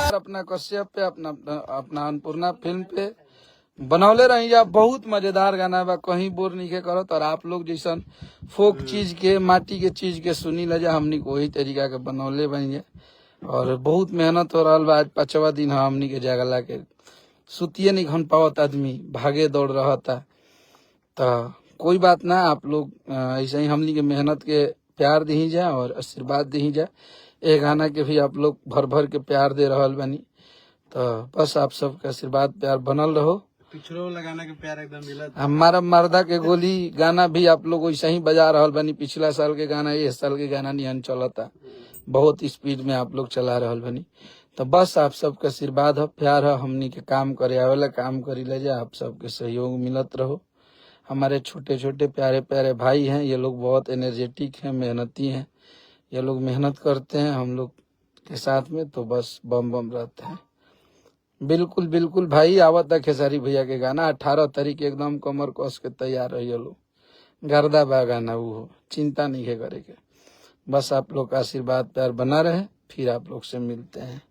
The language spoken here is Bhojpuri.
अपना कश्यप पे अपना अन्नपूर्णा फिल्म पे बनौले रही जा। बहुत मजेदार गाना बा, कहीं बोर नहीं के करत। और आप लोग जैसन फोक चीज के, माटी के चीज के सुनी लजा, हमनी को वही तरीका के बनौले बनी है। और बहुत मेहनत हो रहा बा। आज 5वां दिन है हमनी के जागला के, सुतिए नहीं घन पावत, आदमी भागे दौड़ रहा था। तो कोई बात ना, आप लोग ऐसे ही हमनी के मेहनत के प्यार दी जाए और आशीर्वाद दी जाए। ये गाना के भी आप लोग भर भर के प्यार दे रहा बनी। तो बस आप सबके आशीर्वाद प्यार बनल रहो। पिछड़ो लगाना के प्यार एकदम मिला। हमारा मर्दा के गोली गाना भी आप लोग वैसे ही बजा रहा बनी। पिछला साल के गाना इस साल के गाना नियन चलता, बहुत स्पीड में आप लोग चला रहा बनी। तो बस आप सबके आशीर्वाद है, प्यार है, हमनी के काम करे आवेला काम करी ले जा। आप सबके सहयोग मिलत रहो। हमारे छोटे छोटे प्यारे प्यारे भाई हैं, ये लोग बहुत एनर्जेटिक हैं, मेहनती हैं। ये लोग मेहनत करते हैं हम लोग के साथ में, तो बस बम बम रहते हैं। बिल्कुल बिल्कुल भाई, आवत है खेसारी भैया के गाना 18 तारीख एकदम कमर कस के तैयार रही लोग। गर्दा बा गाना, वो चिंता नहीं है करे के। बस आप लोग का आशीर्वाद प्यार बना रहे, फिर आप लोग से मिलते हैं।